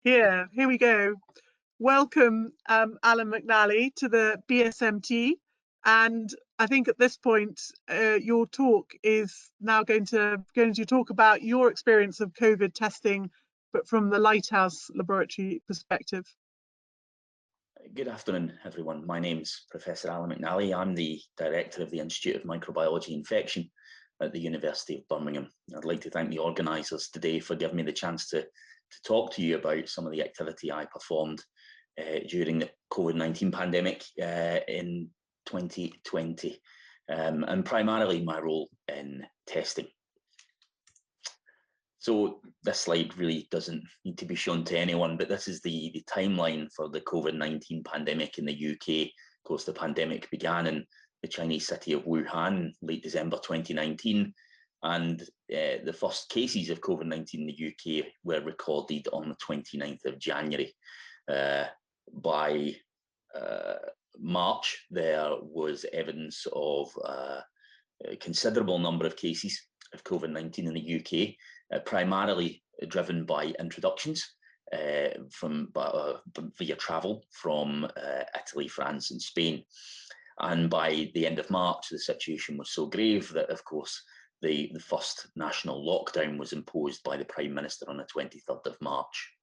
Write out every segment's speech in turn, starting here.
Here we go. Welcome, Alan McNally, to the BSMT. And I think at this point, your talk is now going to talk about your experience of COVID testing, but from the Lighthouse laboratory perspective. Good afternoon, everyone. My name's Professor Alan McNally. I'm the Director of the Institute of Microbiology Infection at the University of Birmingham. I'd like to thank the organisers today for giving me the chance to talk to you about some of the activity I performed during the COVID-19 pandemic in 2020, and primarily my role in testing. So this slide really doesn't need to be shown to anyone, but this is the timeline for the COVID-19 pandemic in the UK. Of course, the pandemic began in the Chinese city of Wuhan, late December 2019, and the first cases of COVID-19 in the UK were recorded on the 29th of January. By March, there was evidence of a considerable number of cases of COVID-19 in the UK, primarily driven by introductions via travel from Italy, France, and Spain. And by the end of March, the situation was so grave that, of course, the first national lockdown was imposed by the Prime Minister on the 23rd of March.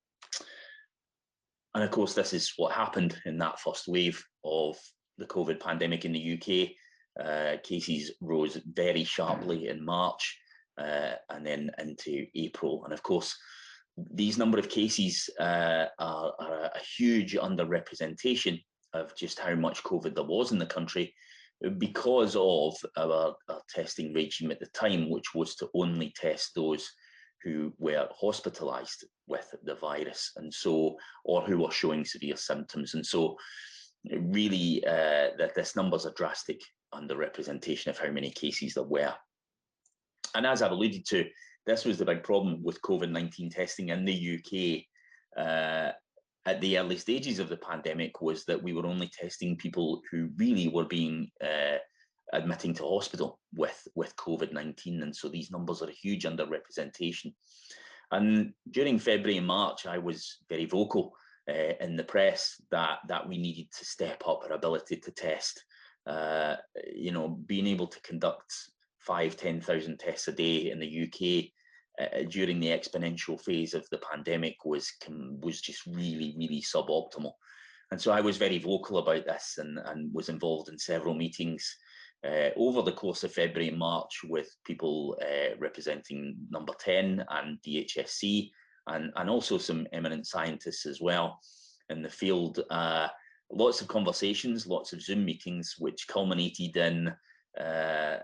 And of course, this is what happened in that first wave of the COVID pandemic in the UK. Cases rose very sharply in March and then into April. And of course, these number of cases are a huge underrepresentation of just how much COVID there was in the country because of our testing regime at the time, which was to only test those who were hospitalized with the virus, and so, or who were showing severe symptoms. And so really that this number's a drastic underrepresentation of how many cases there were. And as I've alluded to, this was the big problem with COVID-19 testing in the UK at the early stages of the pandemic, was that we were only testing people who really were being admitting to hospital with COVID-19. And so these numbers are a huge underrepresentation. And during February and March, I was very vocal in the press that we needed to step up our ability to test. Being able to conduct 5,000-10,000 tests a day in the UK during the exponential phase of the pandemic was just really, really suboptimal. And so I was very vocal about this and was involved in several meetings over the course of February and March with people representing Number 10 and DHSC, and also some eminent scientists as well in the field. Lots of conversations, lots of Zoom meetings, which culminated in the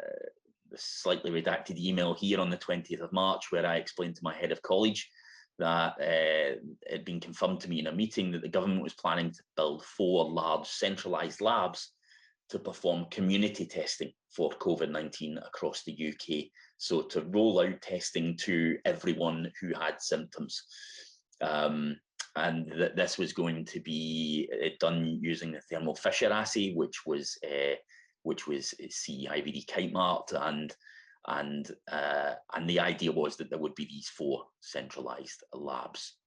slightly redacted email here on the 20th of March, where I explained to my head of college that it had been confirmed to me in a meeting that the government was planning to build 4 large centralised labs to perform community testing for COVID-19 across the UK. So to roll out testing to everyone who had symptoms. And that this was going to be done using the Thermo Fisher assay, which was CE IVD kite marked, and the idea was that there would be these 4 centralised labs.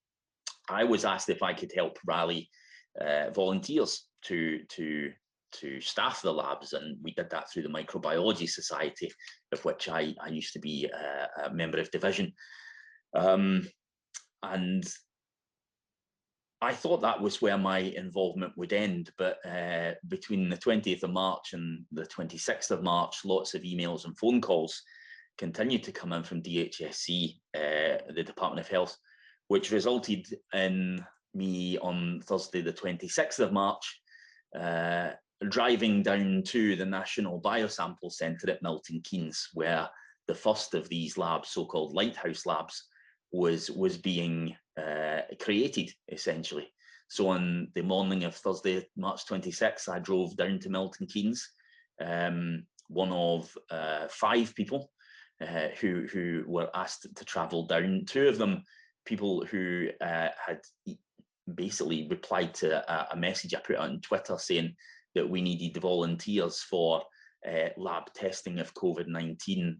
I was asked if I could help rally volunteers to staff the labs, and we did that through the Microbiology Society, of which I used to be a member of division. And I thought that was where my involvement would end, but between the 20th of March and the 26th of March, lots of emails and phone calls continued to come in from DHSC, the Department of Health, which resulted in me on Thursday, the 26th of March, driving down to the National Biosample Centre at Milton Keynes, where the first of these labs, so-called Lighthouse labs, was being created, essentially. So on the morning of Thursday, March 26th, I drove down to Milton Keynes, one of 5 people who were asked to travel down. 2 of them, people who had basically replied to a message I put out on Twitter saying that we needed volunteers for lab testing of COVID-19.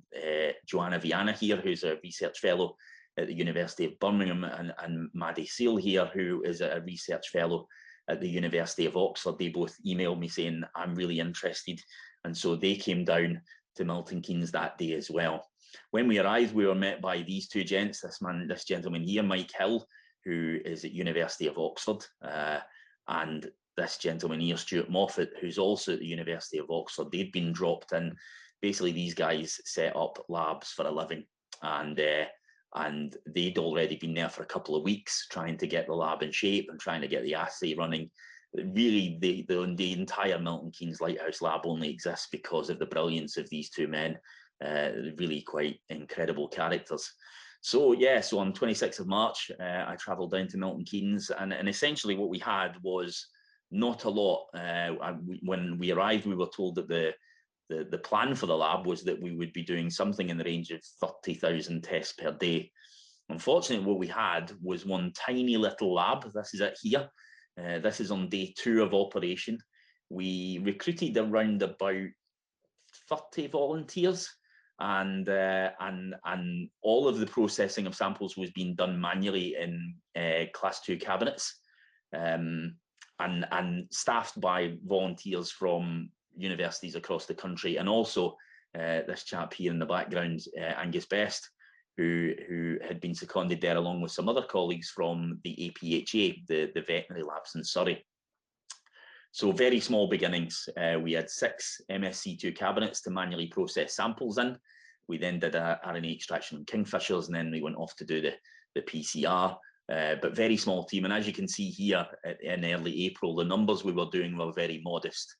Joanna Viana here, who's a research fellow at the University of Birmingham, and Maddie Seal here, who is a research fellow at the University of Oxford. They both emailed me saying, I'm really interested. And so they came down to Milton Keynes that day as well. When we arrived, we were met by these two gents, this gentleman here, Mike Hill, who is at University of Oxford, and this gentleman here, Stuart Moffat, who's also at the University of Oxford. They'd been dropped in. Basically, these guys set up labs for a living, and they'd already been there for a couple of weeks trying to get the lab in shape and trying to get the assay running. Really, the entire Milton Keynes Lighthouse lab only exists because of the brilliance of these two men, really quite incredible characters. So yeah, so on 26th of March, I travelled down to Milton Keynes, and essentially what we had was not a lot. When we arrived, we were told that the plan for the lab was that we would be doing something in the range of 30,000 tests per day. Unfortunately, what we had was one tiny little lab. This is it here. This is on day 2 of operation. We recruited around about 30 volunteers, and all of the processing of samples was being done manually in class 2 cabinets, and staffed by volunteers from universities across the country, and also this chap here in the background, Angus Best, who had been seconded there along with some other colleagues from the APHA, the veterinary labs in Surrey. So very small beginnings. We had 6 MSC2 cabinets to manually process samples in. We then did a RNA extraction on kingfishers, and then we went off to do the PCR. But very small team. And as you can see here in early April, the numbers we were doing were very modest.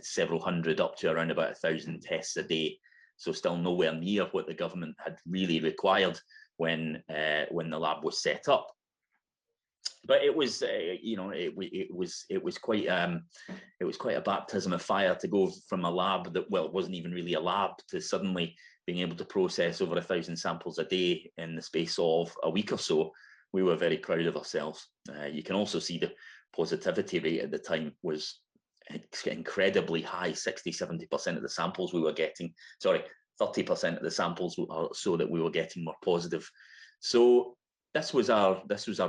Several hundred up to around about 1,000 tests a day. So still nowhere near what the government had really required when the lab was set up. But it was, you know, it was quite a baptism of fire to go from a lab that, well, it wasn't even really a lab, to suddenly being able to process over 1,000 samples a day in the space of a week or so. We were very proud of ourselves. You can also see the positivity rate at the time was incredibly high. 60–70% of the samples we were getting, sorry, 30% of the samples so that we were getting were positive. So this was our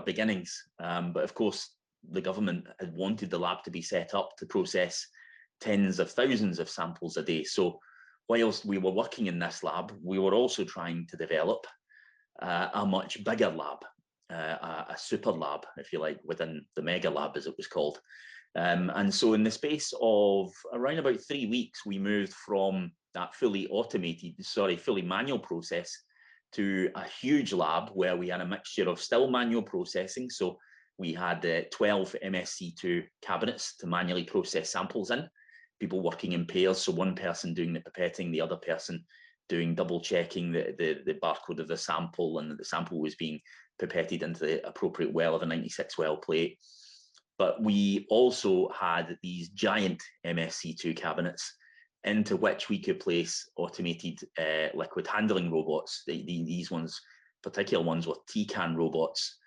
beginnings, but of course the government had wanted the lab to be set up to process tens of thousands of samples a day. So whilst we were working in this lab, we were also trying to develop a much bigger lab, a super lab, if you like, within the mega lab, as it was called. And so in the space of around about 3 weeks, we moved from that fully manual process to a huge lab where we had a mixture of still manual processing. So we had 12 MSC2 cabinets to manually process samples in, people working in pairs. So one person doing the pipetting, the other person doing double checking the barcode of the sample, and that the sample was being pipetted into the appropriate well of a 96 well plate. But we also had these giant MSC2 cabinets into which we could place automated liquid handling robots. These particular ones were TCAN robots.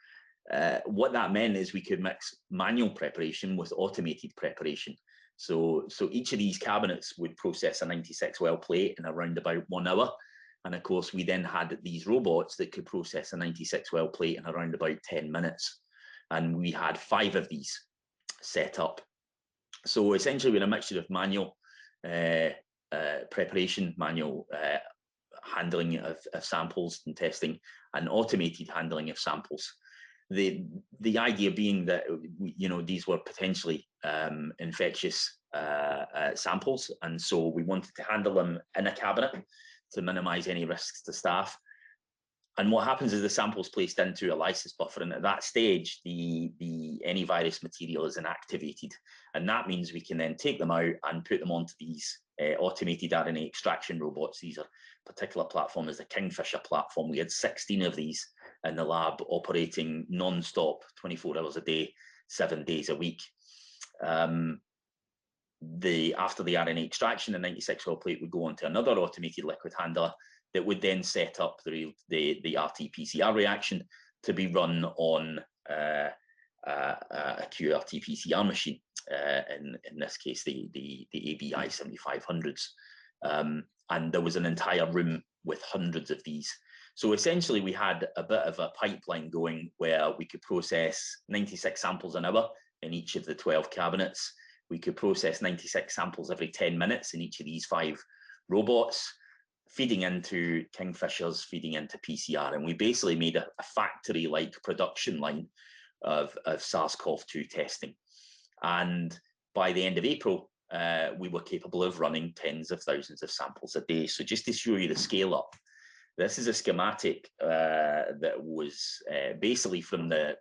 What that meant is we could mix manual preparation with automated preparation. So each of these cabinets would process a 96 well plate in around about 1 hour. And of course, we then had these robots that could process a 96 well plate in around about 10 minutes. And we had 5 of these set up. So essentially, we had a mixture of manual preparation, manual handling of samples and testing, and automated handling of samples. The idea being that, you know, these were potentially infectious samples, and so we wanted to handle them in a cabinet to minimize any risks to staff. And what happens is the sample's placed into a lysis buffer, and at that stage, any virus material is inactivated, and that means we can then take them out and put them onto these automated RNA extraction robots. These are particular platform is the Kingfisher platform. We had 16 of these in the lab operating non-stop, 24 hours a day, 7 days a week. After the RNA extraction, the 96 well plate would go on to another automated liquid handler that would then set up the RT-PCR reaction to be run on a QRT-PCR machine, in this case, the ABI 7500s. And there was an entire room with hundreds of these. So essentially we had a bit of a pipeline going where we could process 96 samples an hour in each of the 12 cabinets. We could process 96 samples every 10 minutes in each of these 5 robots, feeding into Kingfishers, feeding into PCR. And we basically made a factory-like production line of SARS-CoV-2 testing. And by the end of April, we were capable of running tens of thousands of samples a day. So just to show you the scale up, this is a schematic that was basically from the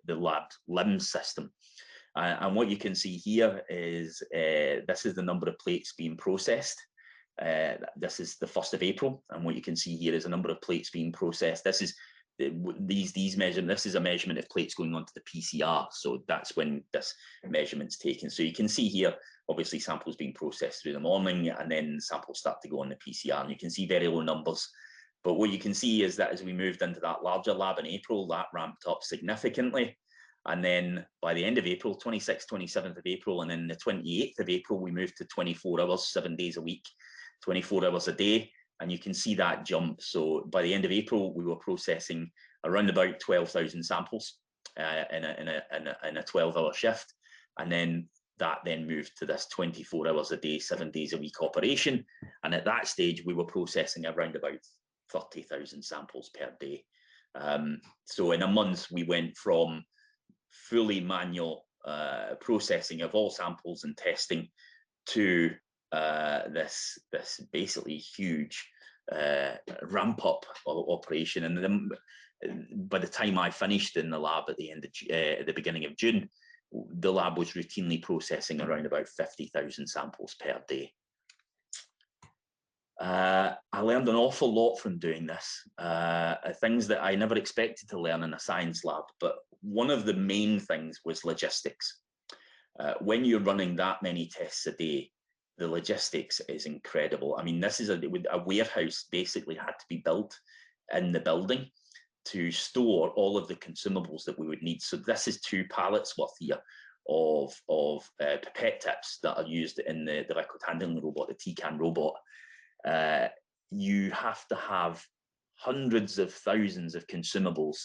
lab LIMS system. And what you can see here is this is the number of plates being processed. This is the 1st of April, and what you can see here is a number of plates being processed. This is these measurements. This is a measurement of plates going onto the PCR, so that's when this measurement's taken. So you can see here, obviously samples being processed through the morning, and then samples start to go on the PCR, and you can see very low numbers. But what you can see is that as we moved into that larger lab in April, that ramped up significantly. And then by the end of April, 26th, 27th of April, and then the 28th of April, we moved to 24 hours, 7 days a week, 24 hours a day. And you can see that jump. So by the end of April, we were processing around about 12,000 samples in a 12-hour shift. And then that then moved to this 24 hours a day, 7 days a week operation. And at that stage, we were processing around about 30,000 samples per day. So in a month, we went from fully manual processing of all samples and testing to this basically huge ramp up operation. And then by the time I finished in the lab at the end of at the beginning of June, the lab was routinely processing around about 50,000 samples per day. I learned an awful lot from doing this, things that I never expected to learn in a science lab, but one of the main things was logistics. When you're running that many tests a day, the logistics is incredible. I mean, this is a warehouse basically had to be built in the building to store all of the consumables that we would need. So this is 2 pallets worth here of pipette tips that are used in the liquid handling robot, the TCAN robot. You have to have hundreds of thousands of consumables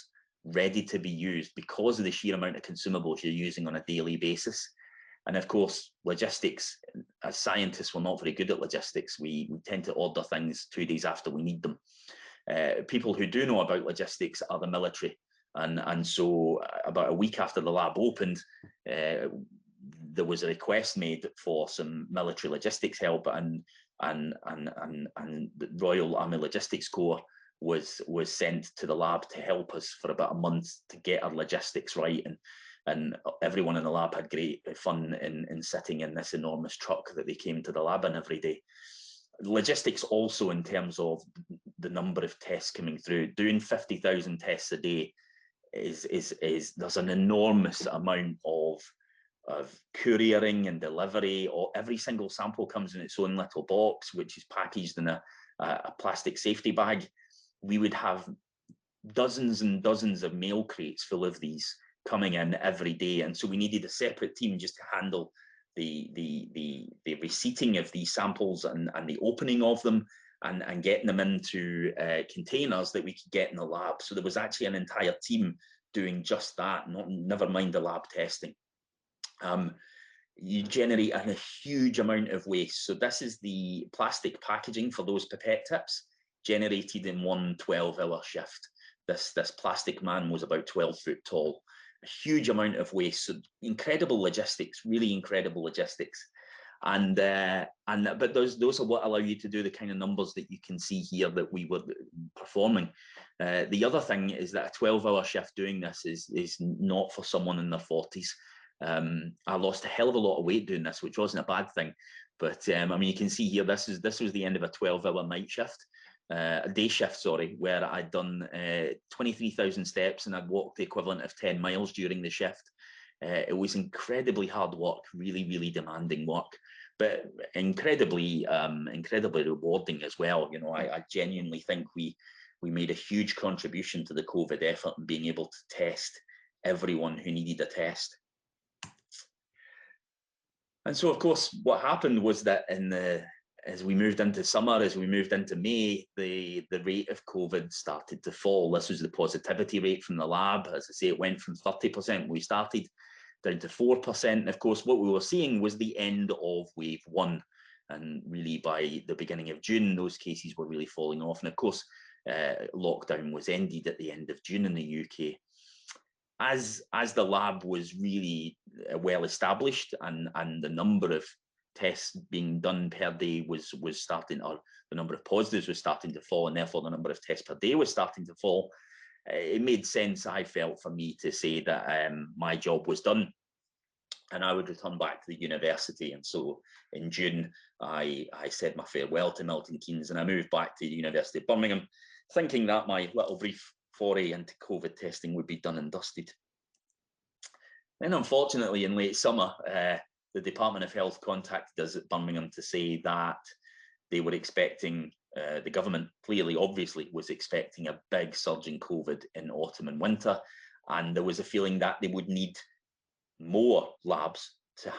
ready to be used because of the sheer amount of consumables you're using on a daily basis. And of course, logistics, as scientists, we're not very good at logistics. We tend to order things 2 days after we need them. People who do know about logistics are the military. And so about a week after the lab opened, there was a request made for some military logistics help, and the Royal Army Logistics Corps was sent to the lab to help us for about a month to get our logistics right. And everyone in the lab had great fun in sitting in this enormous truck that they came to the lab in every day. Logistics also in terms of the number of tests coming through, doing 50,000 tests a day is there's an enormous amount of couriering and delivery, or every single sample comes in its own little box, which is packaged in a plastic safety bag. We would have dozens and dozens of mail crates full of these coming in every day, and so we needed a separate team just to handle the receipting of these samples and the opening of them and getting them into containers that we could get in the lab. So there was actually an entire team doing just that, never mind the lab testing. You generate a huge amount of waste. So this is the plastic packaging for those pipette tips generated in one 12-hour shift. This plastic man was about 12 foot tall. A huge amount of waste. So incredible logistics, really incredible logistics. But those are what allow you to do the kind of numbers that you can see here that we were performing. The other thing is that a 12-hour shift doing this is not for someone in their 40s. I lost a hell of a lot of weight doing this, which wasn't a bad thing. But I mean, you can see here, this was the end of a 12-hour night shift, a day shift, sorry, where I'd done 23,000 steps and I'd walked the equivalent of 10 miles during the shift. It was incredibly hard work, really, really demanding work, but incredibly rewarding as well. You know, I genuinely think we made a huge contribution to the COVID effort and being able to test everyone who needed a test. And so, of course, what happened was that in the as we moved into summer, as we moved into May, the rate of COVID started to fall. This was the positivity rate from the lab. As I say, it went from 30% when we started down to 4%. And of course, what we were seeing was the end of wave 1. And really by the beginning of June, those cases were really falling off. And of course, lockdown was ended at the end of June in the UK. As the lab was really well established and the number of tests being done per day was starting, or the number of positives was starting to fall, and therefore the number of tests per day was starting to fall, it made sense, I felt, for me to say that my job was done and I would return back to the university. And so in June, I said my farewell to Milton Keynes and I moved back to the University of Birmingham, thinking that my little brief foray into COVID testing would be done and dusted. Then unfortunately in late summer, the Department of Health contacted us at Birmingham to say that they were expecting, the government clearly, obviously, was expecting a big surge in COVID in autumn and winter, and there was a feeling that they would need more labs to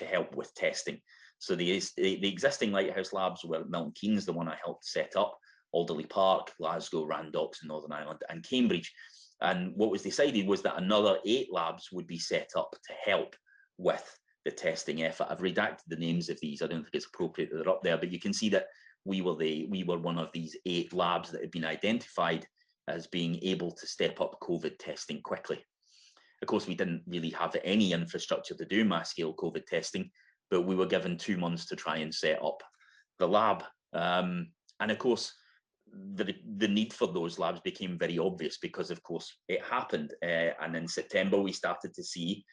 help with testing. So the existing Lighthouse labs were at Milton Keynes, the one I helped set up, Alderley Park, Glasgow, Randox in Northern Ireland, and Cambridge. And what was decided was that another 8 labs would be set up to help with the testing effort. I've redacted the names of these. I don't think it's appropriate that they're up there, but you can see that we were one of these 8 labs that had been identified as being able to step up COVID testing quickly. Of course, we didn't really have any infrastructure to do mass scale COVID testing, but we were given 2 months to try and set up the lab. And of course, the need for those labs became very obvious because, of course, it happened. And in September, we started to see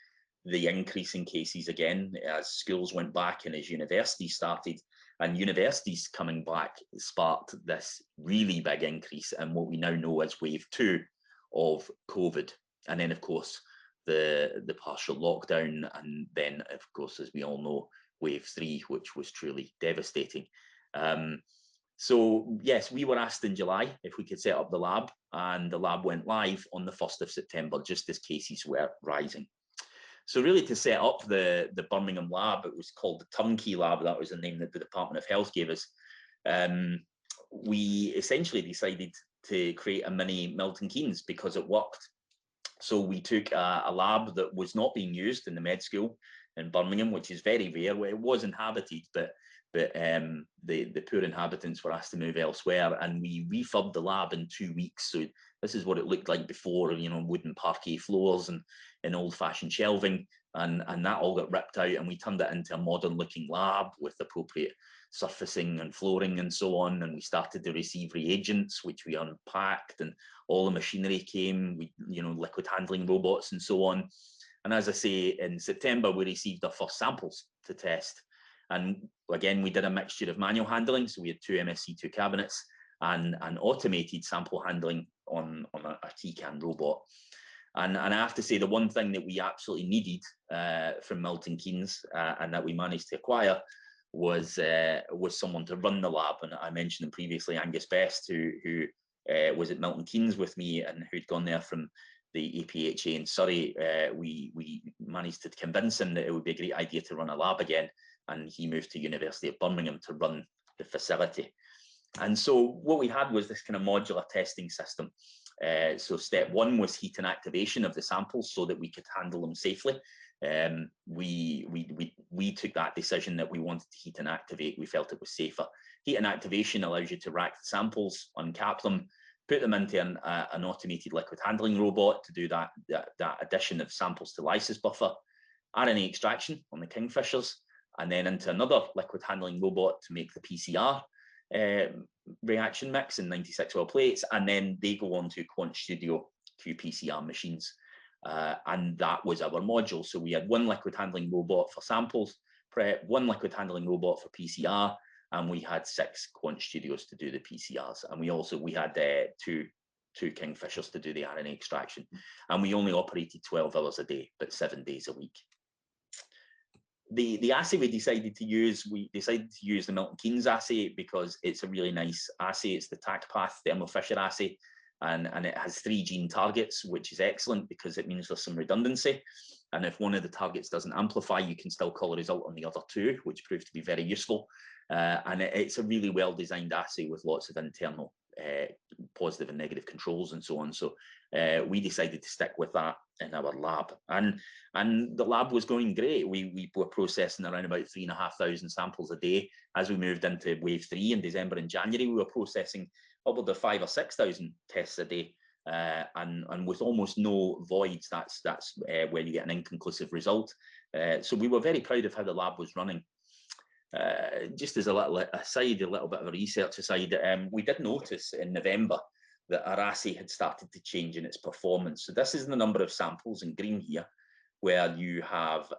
the increase in cases again as schools went back and as universities started. And universities coming back sparked this really big increase in what we now know as wave 2 of COVID. And then, of course, the partial lockdown. And then, of course, as we all know, wave 3, which was truly devastating. So yes, we were asked in July if we could set up the lab, and the lab went live on the 1st of September, just as cases were rising. So really, to set up the Birmingham lab, it was called the Turnkey Lab. That was the name that the Department of Health gave us. We essentially decided to create a mini Milton Keynes because it worked. So we took a lab that was not being used in the med school in Birmingham, which is very rare. It was inhabited, but the poor inhabitants were asked to move elsewhere, and we refurbed the lab in 2 weeks. So this is what it looked like before, you know, wooden parquet floors and old-fashioned shelving, and that all got ripped out, and we turned it into a modern-looking lab with appropriate surfacing and flooring and so on. And we started to receive reagents, which we unpacked, and all the machinery came, liquid handling robots and so on. And as I say, in September, we received our first samples to test. And again, we did a mixture of manual handling. So we had 2 MSC2 cabinets and automated sample handling on a TCAN robot. And I have to say, the one thing that we absolutely needed from Milton Keynes and that we managed to acquire was someone to run the lab. And I mentioned him previously, Angus Best, who was at Milton Keynes with me and who'd gone there from the APHA in Surrey. We managed to convince him that it would be a great idea to run a lab again. And he moved to University of Birmingham to run the facility. And so what we had was this kind of modular testing system. So step 1 was heat and activation of the samples so that we could handle them safely. We took that decision that we wanted to heat and activate. We felt it was safer. Heat and activation allows you to rack the samples, uncap them, put them into an automated liquid handling robot to do that addition of samples to lysis buffer, RNA extraction on the kingfishers, and then into another liquid handling robot to make the PCR reaction mix in 96 well plates, and then they go on to Quant Studio qPCR machines. And that was our module. So we had 1 liquid handling robot for samples prep, 1 liquid handling robot for PCR, and we had 6 Quant Studios to do the PCRs. And we had two kingfishers to do the RNA extraction. And we only operated 12 hours a day, but 7 days a week. The assay we decided to use the Milton Keynes assay because it's a really nice assay. It's the TACPath Thermo Fisher assay, and it has 3 gene targets, which is excellent because it means there's some redundancy. And if one of the targets doesn't amplify, you can still call a result on the other two, which proved to be very useful. And it's a really well-designed assay with lots of internal positive and negative controls and so on. So we decided to stick with that in our lab. And the lab was going great. We were processing around about 3,500 samples a day. As we moved into wave 3 in December and January, we were processing upward of 5,000 or 6,000 tests a day. And with almost no voids, that's where you get an inconclusive result. So we were very proud of how the lab was running. Just as a little aside, a little bit of a research aside, we did notice in November that our assay had started to change in its performance. So this is the number of samples in green here, where you have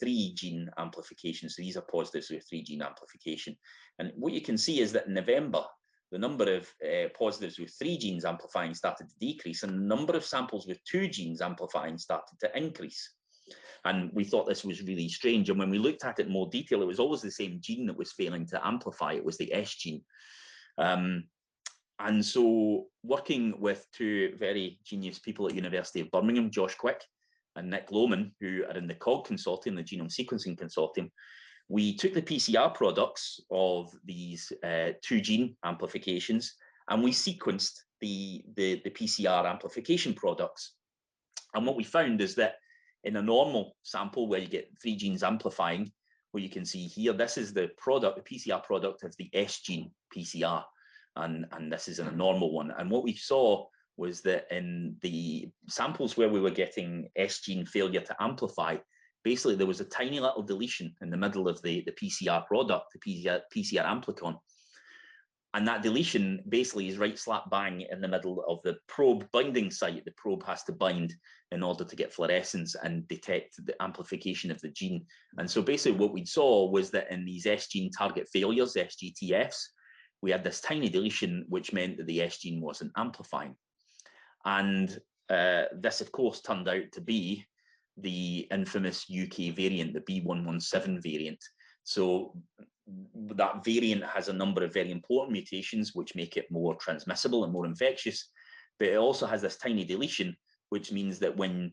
3 gene amplifications. So these are positives with 3 gene amplification. And what you can see is that in November, the number of positives with 3 genes amplifying started to decrease, and the number of samples with 2 genes amplifying started to increase. And we thought this was really strange. And when we looked at it in more detail, it was always the same gene that was failing to amplify. It was the S gene. And so working with 2 very genius people at University of Birmingham, Josh Quick and Nick Lohman, who are in the COG consortium, the Genome Sequencing Consortium, we took the PCR products of these 2 gene amplifications, and we sequenced the PCR amplification products. And what we found is that in a normal sample where you get 3 genes amplifying, what you can see here, this is the product, the PCR product of the S gene PCR, and this is in a normal one. And what we saw was that in the samples where we were getting S gene failure to amplify, basically there was a tiny little deletion in the middle of the PCR product, the PCR amplicon. And that deletion basically is right slap bang in the middle of the probe binding site. The probe has to bind in order to get fluorescence and detect the amplification of the gene. And so basically what we saw was that in these S gene target failures, SGTFs, we had this tiny deletion, which meant that the S gene wasn't amplifying. And this, of course, turned out to be the infamous UK variant, the B117 variant. So that variant has a number of very important mutations which make it more transmissible and more infectious, but it also has this tiny deletion, which means that when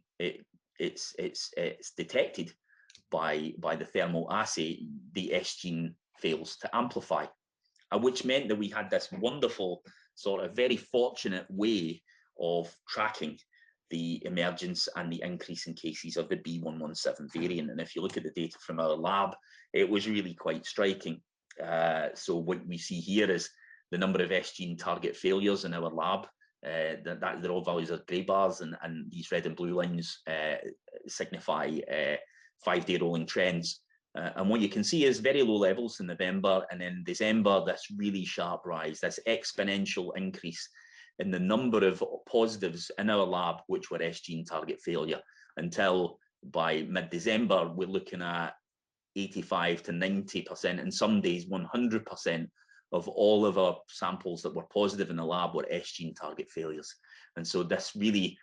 it's detected by the thermal assay, the S gene fails to amplify, which meant that we had this wonderful, sort of very fortunate way of tracking the emergence and the increase in cases of the B117 variant. And if you look at the data from our lab, it was really quite striking. So what we see here is the number of S gene target failures in our lab. They're all values of grey bars, and these red and blue lines signify 5-day rolling trends. And what you can see is very low levels in November, and in December, this really sharp rise, this exponential increase in the number of positives in our lab, which were S gene target failure, until by mid-December, we're looking at 85 to 90%, and some days 100% of all of our samples that were positive in the lab were S gene target failures. And so this really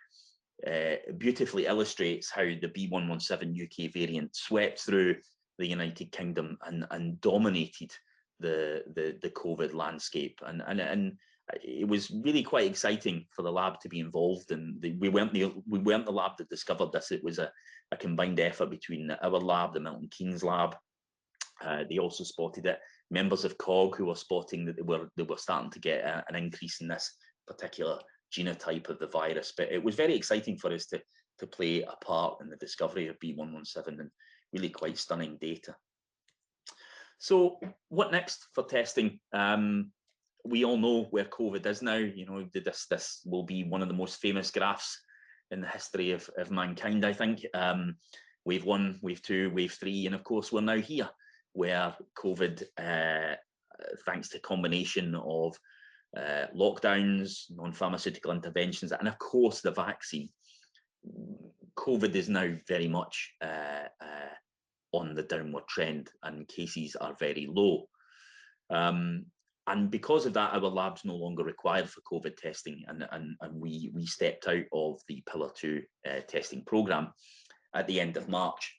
beautifully illustrates how the B117 UK variant swept through the United Kingdom and dominated the COVID landscape. And it was really quite exciting for the lab to be involved. And we weren't the lab that discovered this. It was a combined effort between our lab, the Milton Keynes lab. They also spotted it. Members of COG who were spotting that they were starting to get an increase in this particular genotype of the virus. But it was very exciting for us to play a part in the discovery of B117, and really quite stunning data. So what next for testing? We all know where COVID is now. You know, this will be one of the most famous graphs in the history of mankind, I think. Wave 1, wave 2, wave 3, and of course we're now here, where COVID, thanks to a combination of lockdowns, non-pharmaceutical interventions, and of course the vaccine, COVID is now very much on the downward trend, and cases are very low. And because of that, our lab's no longer required for COVID testing, and we stepped out of the Pillar 2 testing programme at the end of March.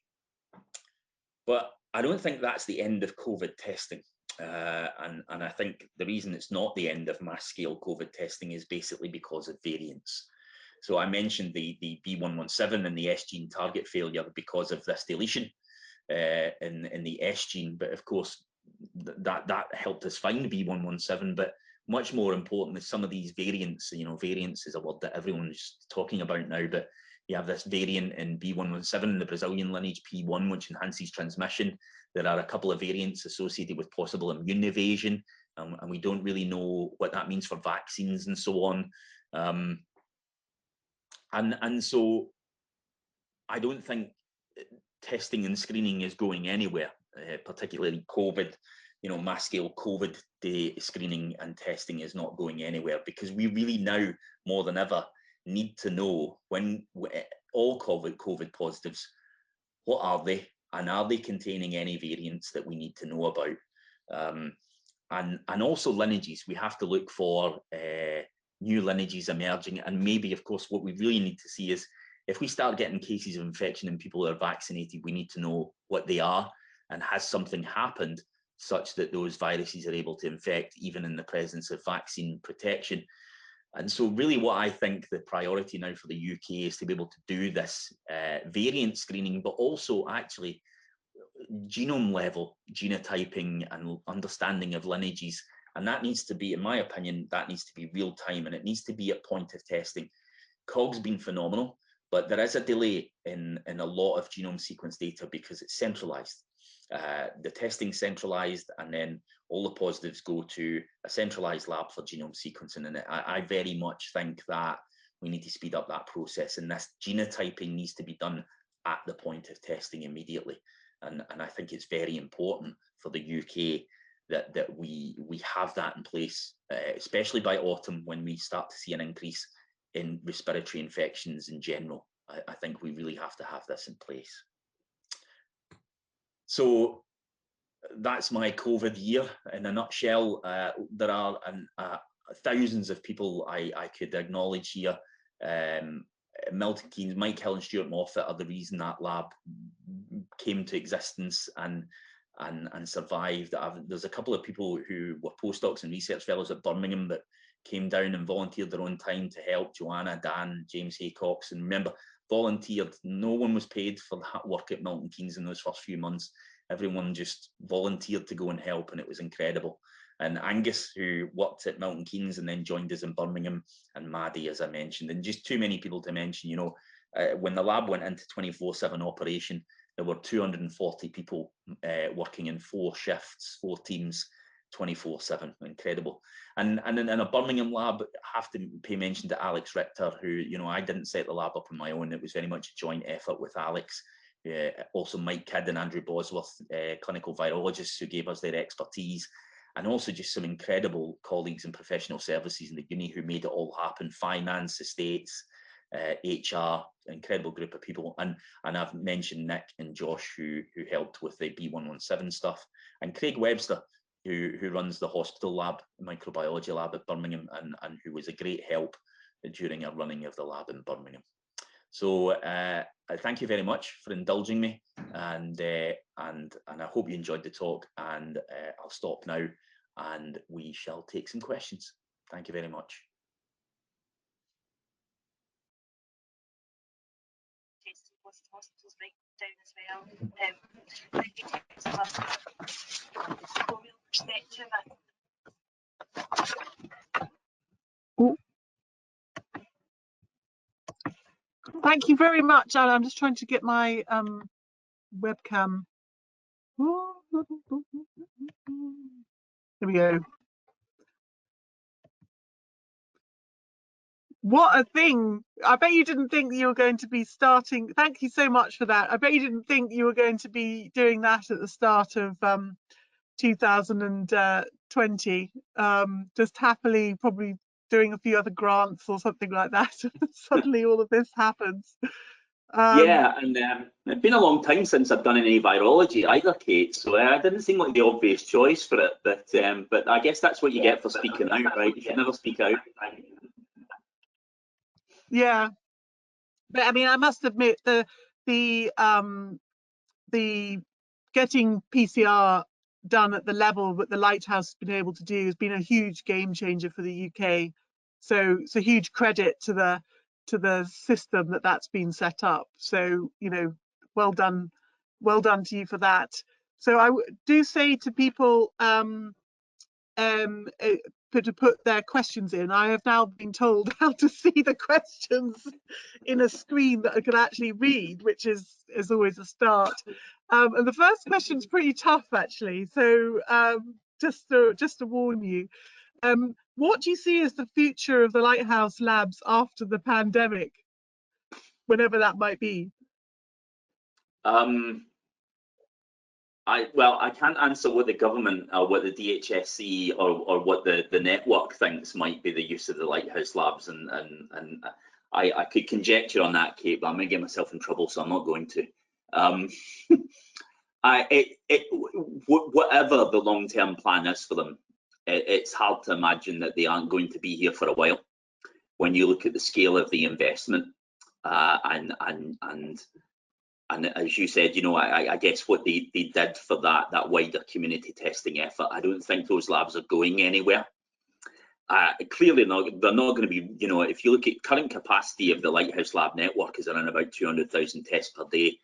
But I don't think that's the end of COVID testing. And I think the reason it's not the end of mass-scale COVID testing is basically because of variants. So I mentioned the B117 and the S gene target failure because of this deletion in the S gene, but of course that helped us find B117. But much more important is some of these variants. Variants is a word that everyone's talking about now, but you have this variant in B117, the Brazilian lineage P1, which enhances transmission. There are a couple of variants associated with possible immune evasion, and we don't really know what that means for vaccines and so on. And so I don't think testing and screening is going anywhere, particularly COVID. Mass scale COVID day screening and testing is not going anywhere, because we really now more than ever need to know when all COVID positives, what are they, and are they containing any variants that we need to know about? And also lineages, we have to look for new lineages emerging, and maybe, of course, what we really need to see is if we start getting cases of infection in people who are vaccinated, we need to know what they are, and has something happened such that those viruses are able to infect even in the presence of vaccine protection. And so really what I think the priority now for the UK is to be able to do this variant screening, but also actually genome level genotyping and understanding of lineages. And that needs to be, in my opinion, that needs to be real time, and it needs to be at point of testing. COG's been phenomenal, but there is a delay in a lot of genome sequence data because it's centralized. The testing centralized, and then all the positives go to a centralized lab for genome sequencing. And I very much think that we need to speed up that process, and this genotyping needs to be done at the point of testing immediately. And I think it's very important for the UK that we have that in place, especially by autumn when we start to see an increase in respiratory infections in general. I think we really have to have this in place. So that's my COVID year in a nutshell. There are thousands of people I could acknowledge here. Milton Keynes, Mike Hill and Stuart Moffat are the reason that lab came to existence and survived. There's a couple of people who were postdocs and research fellows at Birmingham that came down and volunteered their own time to help. Joanna, Dan, James Haycox, and remember, volunteered. No one was paid for that work at Milton Keynes in those first few months. Everyone just volunteered to go and help, and it was incredible. And Angus, who worked at Milton Keynes and then joined us in Birmingham, and Maddie, as I mentioned, and just too many people to mention. When the lab went into 24/7 operation, there were 240 people working in 4 shifts, 4 teams, 24/7. Incredible. And in a Birmingham lab, I have to pay mention to Alex Richter, who, I didn't set the lab up on my own. It was very much a joint effort with Alex. Also Mike Kidd and Andrew Bosworth, clinical virologists, who gave us their expertise, and also just some incredible colleagues in professional services in the uni who made it all happen. Finance, estates, HR, incredible group of people. And I've mentioned Nick and Josh who helped with the B117 stuff, and Craig Webster, who runs the hospital lab, microbiology lab at Birmingham, and who was a great help during our running of the lab in Birmingham. So I thank you very much for indulging me, and I hope you enjoyed the talk, and I'll stop now and we shall take some questions. Thank you very much. Hospitals break down as well. Thank you from real perspective. Thank you very much, Alan. I'm just trying to get my webcam. There we go. What a thing. I bet you didn't think that you were going to be starting. Thank you so much for that. I bet you didn't think you were going to be doing that at the start of 2020. Just happily probably doing a few other grants or something like that. Suddenly all of this happens. Yeah, and it's been a long time since I've done any virology either, Kate, so it didn't seem like the obvious choice for it, but I guess that's what you get for speaking out, right? You should never speak out. Yeah, but I mean, I must admit the getting PCR done at the level that the Lighthouse has been able to do has been a huge game changer for the UK. So huge credit to to the system that's been set up. So, you know, well done to you for that. So I do say to people to put their questions in. I have now been told how to see the questions in a screen that I can actually read, which is always a start. And the first question's pretty tough, actually. So just to warn you, what do you see as the future of the Lighthouse Labs after the pandemic, whenever that might be? I can't answer what the government or what the DHSC or what the network thinks might be the use of the Lighthouse Labs, and I could conjecture on that, Kate, but I'm going to get myself in trouble, so I'm not going to. Whatever the long-term plan is for them, it's hard to imagine that they aren't going to be here for a while. When you look at the scale of the investment, and as you said, you know, I guess what they did for that wider community testing effort, I don't think those labs are going anywhere. Clearly, they're not going to be, you know, if you look at current capacity of the Lighthouse Lab network is around about 200,000 tests per day.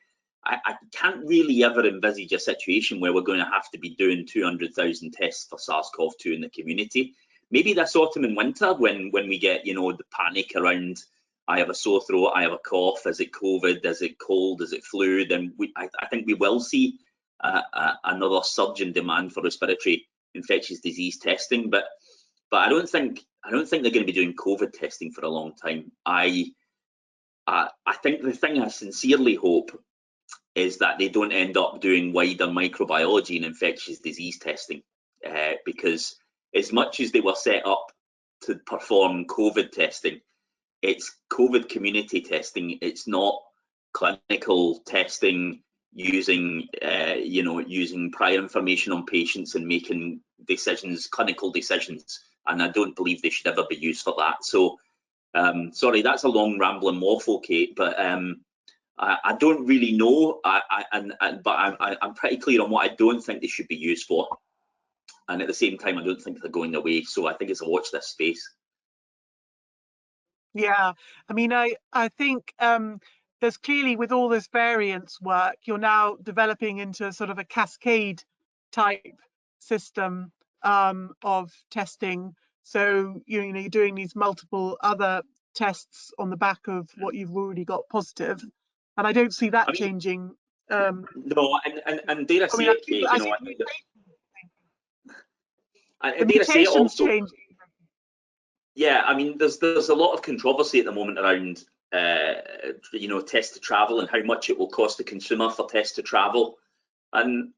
I can't really ever envisage a situation where we're going to have to be doing 200,000 tests for SARS-CoV-2 in the community. Maybe this autumn and winter when we get, you know, the panic around, I have a sore throat, I have a cough, is it COVID, is it cold, is it flu, then I think we will see another surge in demand for respiratory infectious disease testing. But I don't think they're going to be doing COVID testing for a long time. I think the thing I sincerely hope is that they don't end up doing wider microbiology and infectious disease testing, because as much as they were set up to perform COVID testing, it's COVID community testing. It's not clinical testing using, you know, using prior information on patients and making decisions, clinical decisions. And I don't believe they should ever be used for that. So, sorry, that's a long rambling waffle, Kate, but I don't really know. But I'm pretty clear on what I don't think they should be used for. And at the same time, I don't think they're going away. So I think it's a watch this space. Yeah, I mean, I think there's clearly, with all this variance work, you're now developing into sort of a cascade type system of testing. So you know you're doing these multiple other tests on the back of what you've already got positive, and I don't see that changing. No, and dare I say it, Kate, you know, the mutations change. Yeah, I mean, there's a lot of controversy at the moment around, you know, test to travel and how much it will cost the consumer for test to travel, and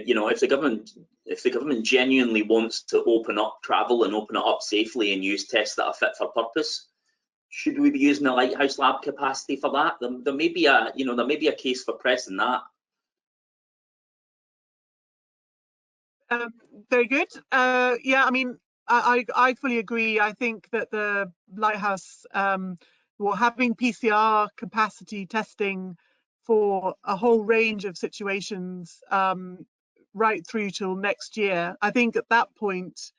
you know, if the government genuinely wants to open up travel and open it up safely and use tests that are fit for purpose, should we be using the Lighthouse Lab capacity for that? There may be a, you know, there may be a case for pressing that. Very good. Yeah, I mean, I fully agree. I think that the Lighthouse, well, having PCR capacity testing for a whole range of situations right through till next year, I think at that point,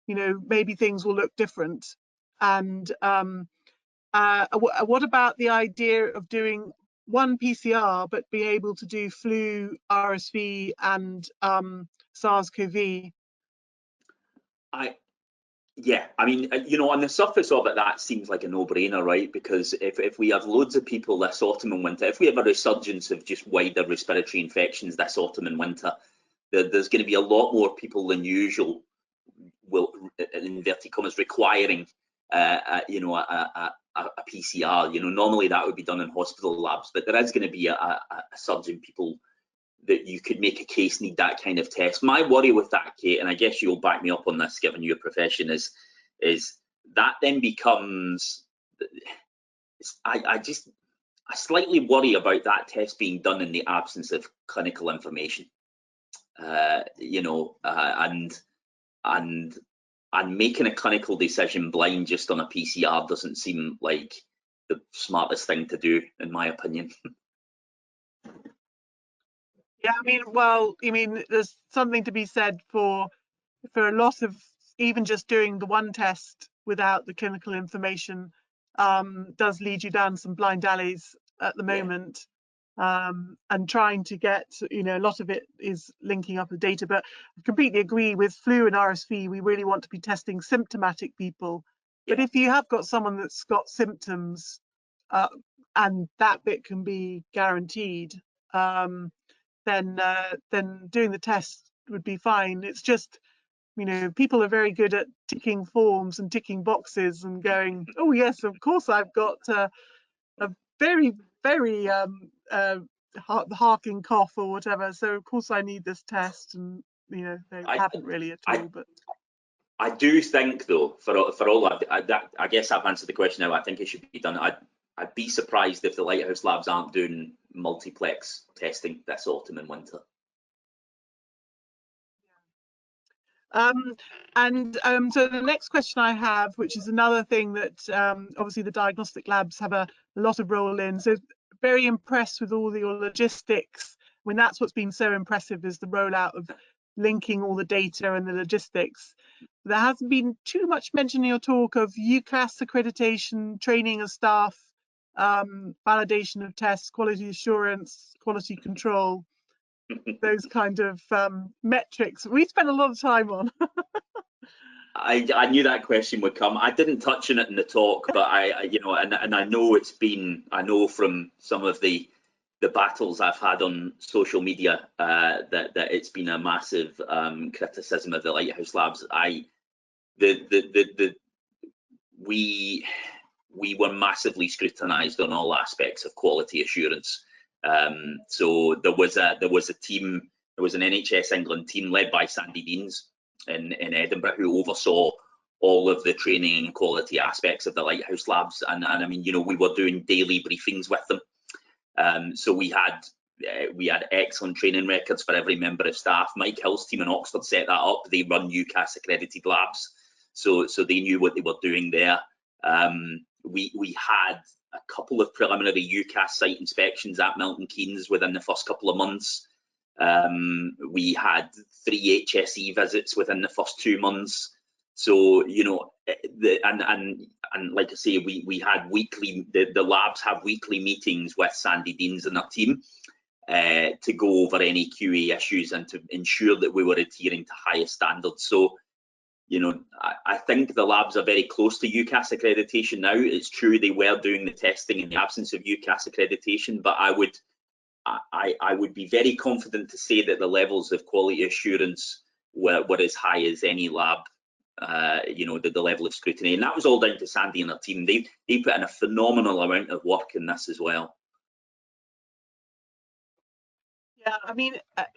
you know, maybe things will look different. And what about the idea of doing one PCR but be able to do flu, RSV, and SARS-CoV? Yeah, I mean, you know, on the surface of it, that seems like a no-brainer, right? Because if we have loads of people this autumn and winter, if we have a resurgence of just wider respiratory infections this autumn and winter, there's going to be a lot more people than usual, will, in inverted commas, requiring, you know, a PCR. You know, normally that would be done in hospital labs, but there is going to be a surge in people that you could make a case need that kind of test. My worry with that, Kate, and I guess you'll back me up on this given your profession, is that then becomes, I slightly worry about that test being done in the absence of clinical information. You know, and making a clinical decision blind just on a PCR doesn't seem like the smartest thing to do, in my opinion. Yeah, I mean, well, I mean, there's something to be said for a lot of even just doing the one test without the clinical information does lead you down some blind alleys at the moment. And trying to get, you know, a lot of it is linking up with data, but I completely agree with flu and RSV. We really want to be testing symptomatic people. But if you have got someone that's got symptoms and that bit can be guaranteed, then doing the test would be fine. It's just, you know, people are very good at ticking forms and ticking boxes and going, oh yes, of course I've got a very harking cough or whatever, so of course I need this test, and you know, they haven't really at all. But I do think, though, for all that, I guess I've answered the question now. I think it should be done. I'd be surprised if the Lighthouse labs aren't doing multiplex testing this autumn and winter. So the next question I have, which is another thing that obviously the diagnostic labs have a lot of role in, so very impressed with all your logistics. I mean, that's what's been so impressive, is the rollout of linking all the data and the logistics. There hasn't been too much mention in your talk of UCAS accreditation, training of staff, validation of tests, quality assurance, quality control, those kind of metrics we spend a lot of time on. I knew that question would come. I didn't touch on it in the talk, but you know, and I know it's been, I know from some of the battles I've had on social media that it's been a massive criticism of the Lighthouse labs. We were massively scrutinised on all aspects of quality assurance. So there was a team, there was an NHS England team led by Sandy Deans in Edinburgh, who oversaw all of the training and quality aspects of the Lighthouse labs, and I mean, you know, we were doing daily briefings with them. So we had excellent training records for every member of staff. Mike Hill's team in Oxford set that up. They run UCAS accredited labs, so they knew what they were doing there. We had a couple of preliminary UCAS site inspections at Milton Keynes within the first couple of months. We had 3 HSE visits within the first 2 months. So, you know, and like I say, we had weekly, the labs have weekly meetings with Sandy Deans and their team to go over any QA issues and to ensure that we were adhering to highest standards. So, you know, I think the labs are very close to UCAS accreditation now. It's true they were doing the testing in the absence of UCAS accreditation, but I would be very confident to say that the levels of quality assurance were as high as any lab. You know, the level of scrutiny, and that was all down to Sandy and her team. They put in a phenomenal amount of work in this as well. Yeah, I mean,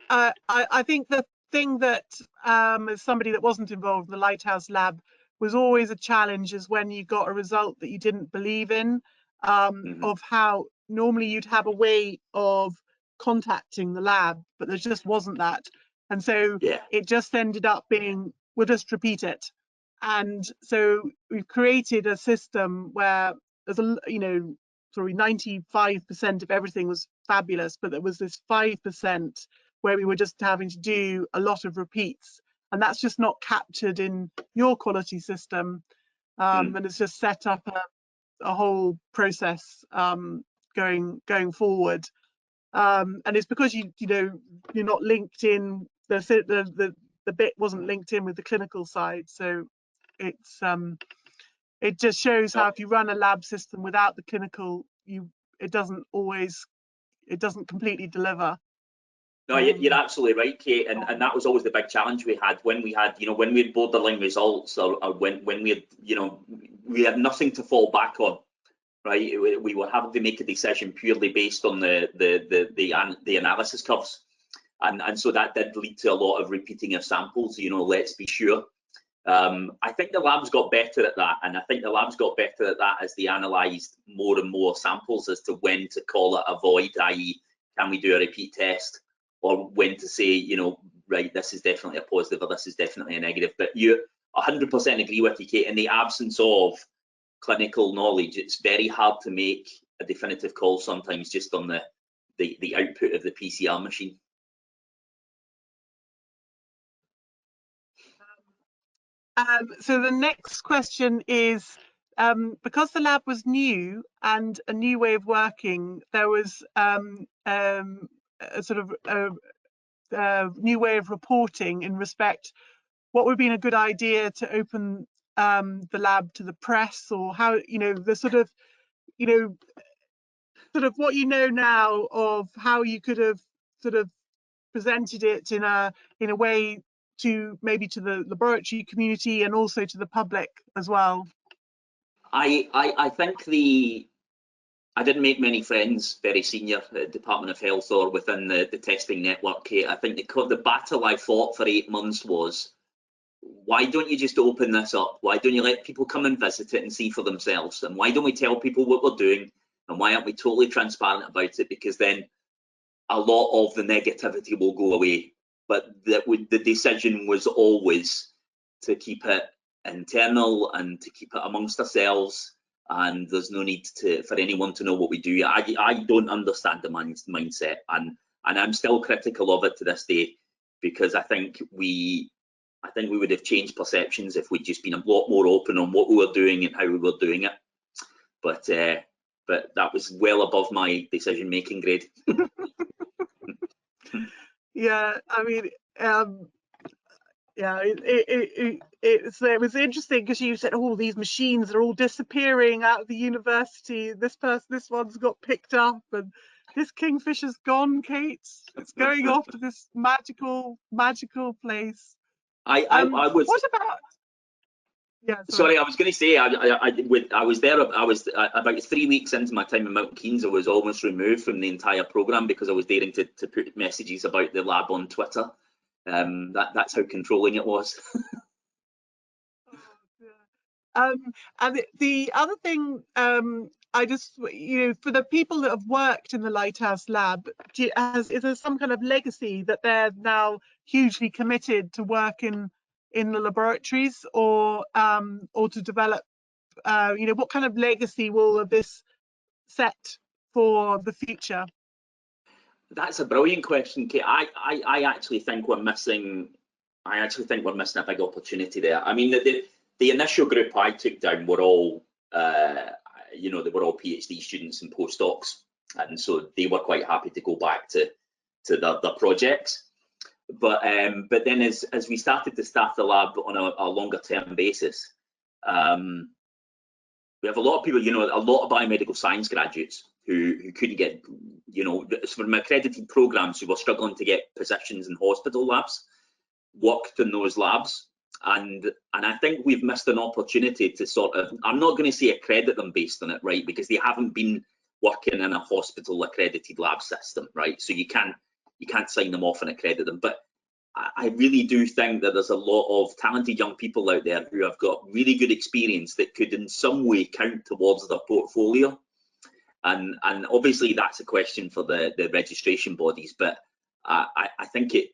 I think the thing that, as somebody that wasn't involved in the Lighthouse lab, was always a challenge, is when you got a result that you didn't believe in, of how normally you'd have a way of contacting the lab, but there just wasn't that. And so it just ended up being, we'll just repeat it. And so we've created a system where there's a, you know, sorry, 95% of everything was fabulous, but there was this 5% where we were just having to do a lot of repeats, and that's just not captured in your quality system. And it's just set up a whole process going forward. And it's because you know, you're not linked in, the bit wasn't linked in with the clinical side, so it's it just shows how if you run a lab system without the clinical, it doesn't completely deliver. No, you're absolutely right, Kate, and that was always the big challenge we had when we had, you know, when we had borderline results, or when we had, you know, we had nothing to fall back on, right? We were having to make a decision purely based on the analysis curves, and so that did lead to a lot of repeating of samples. You know, let's be sure. I think the labs got better at that, and I think the labs got better at that as they analysed more and more samples as to when to call it a void, i.e., can we do a repeat test, or when to say, you know, right, this is definitely a positive or this is definitely a negative. But you 100% agree with you, Kate. In the absence of clinical knowledge, it's very hard to make a definitive call sometimes just on the output of the PCR machine. So the next question is, because the lab was new and a new way of working, there was a sort of a new way of reporting in respect what would have been a good idea to open the lab to the press, or how, you know, the sort of, you know, sort of what you know now of how you could have sort of presented it in a way to maybe to the laboratory community and also to the public as well. I think I didn't make many friends very senior at Department of Health or within the testing network, Kate. I think the battle I fought for 8 months was, why don't you just open this up? Why don't you let people come and visit it and see for themselves? And why don't we tell people what we're doing? And why aren't we totally transparent about it? Because then a lot of the negativity will go away. But the decision was always to keep it internal and to keep it amongst ourselves. And there's no need for anyone to know what we do. I don't understand the mindset, and I'm still critical of it to this day, because I think we would have changed perceptions if we'd just been a lot more open on what we were doing and how we were doing it. But that was well above my decision-making grade. Yeah, I mean, yeah, it was interesting because you said, oh, these machines are all disappearing out of the university. This one's got picked up, and this kingfisher's gone, Kate. It's going off to this magical place. I was. What about? Yeah, sorry, I was going to say I was there. I was about 3 weeks into my time in Milton Keynes. I was almost removed from the entire program because I was daring to put messages about the lab on Twitter. That's how controlling it was. And the other thing, I just, you know, for the people that have worked in the Lighthouse lab, is there some kind of legacy that they're now hugely committed to work in the laboratories, or to develop, you know, what kind of legacy will this set for the future? That's a brilliant question, Kate. I actually think we're missing. I actually think we're missing a big opportunity there. I mean, the initial group I took down were all, you know, they were all PhD students and postdocs, and so they were quite happy to go back to their projects. But then as we started to staff the lab on a longer term basis, we have a lot of people, you know, a lot of biomedical science graduates who couldn't get, you know, from accredited programs who were struggling to get positions in hospital labs, worked in those labs. And I think we've missed an opportunity to sort of, I'm not going to say accredit them based on it, right, because they haven't been working in a hospital accredited lab system, right? So you can't sign them off and accredit them. But I really do think that there's a lot of talented young people out there who have got really good experience that could in some way count towards their portfolio. And obviously that's a question for the registration bodies, but I think it,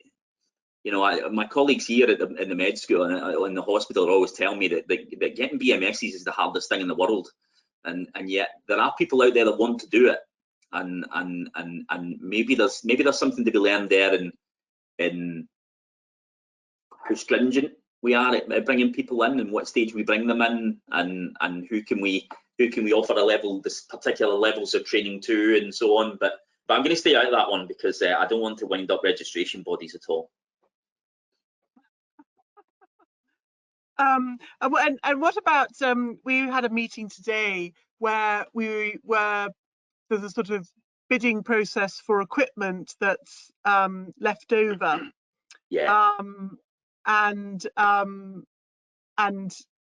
you know, my colleagues here in the med school and in the hospital are always telling me that getting BMSs is the hardest thing in the world, and yet there are people out there that want to do it, and maybe there's something to be learned there in how stringent we are at bringing people in and what stage we bring them in, and who can we offer this particular levels of training to, and so on. But I'm going to stay out of that one because I don't want to wind up registration bodies at all. And what about, we had a meeting today where there's a sort of bidding process for equipment that's left over. Yeah. And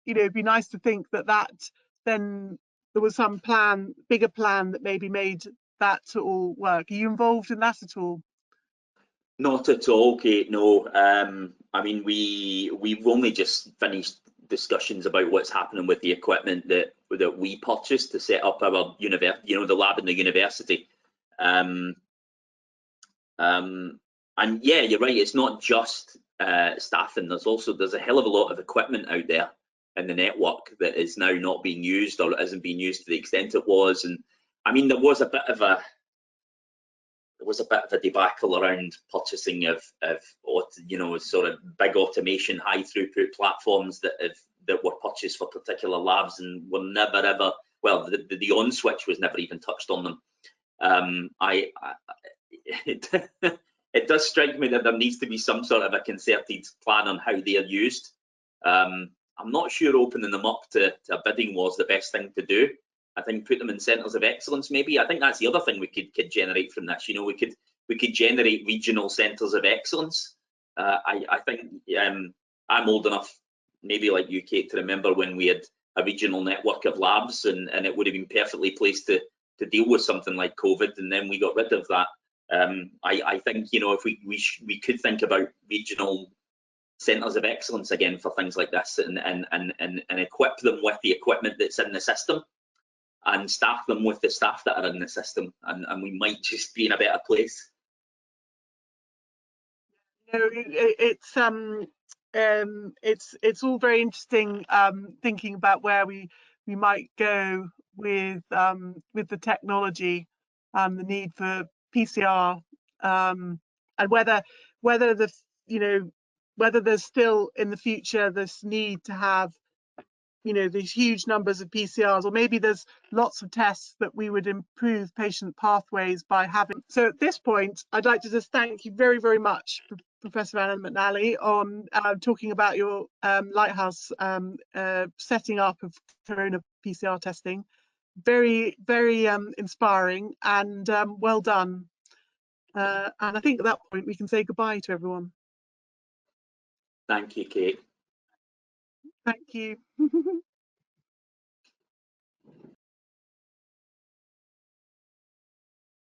you know, it'd be nice to think that then there was some bigger plan that maybe made that to all work. Are you involved in that at all? Not at all, Kate. No. I mean, we've only just finished discussions about what's happening with the equipment that we purchased to set up our the lab in the university. And yeah, you're right. It's not just staffing. There's a hell of a lot of equipment out there in the network that is now not being used, or isn't being used to the extent it was. And I mean, there was a bit of a debacle around purchasing of you know, sort of big automation, high throughput platforms that that were purchased for particular labs and were never ever, well, the on switch was never even touched on them. It does strike me that there needs to be some sort of a concerted plan on how they are used. I'm not sure opening them up to a bidding was the best thing to do. I think put them in centres of excellence maybe. I think that's the other thing we could generate from this. You know, we could generate regional centres of excellence. I think I'm old enough, maybe like you, Kate, to remember when we had a regional network of labs, and it would have been perfectly placed to deal with something like COVID, and then we got rid of that. I think, you know, if we could think about regional centres of excellence again for things like this, and equip them with the equipment that's in the system, and staff them with the staff that are in the system, and we might just be in a better place. You know, it's all very interesting, thinking about where we might go with the technology, the need for PCR, and whether the, you know, whether there's still in the future this need to have, you know, these huge numbers of PCRs, or maybe there's lots of tests that we would improve patient pathways by having. So at this point, I'd like to just thank you very, very much, Professor Alan McNally, on talking about your Lighthouse setting up of corona PCR testing. Very, very inspiring, and well done. And I think at that point we can say goodbye to everyone. Thank you, Kate. Thank you.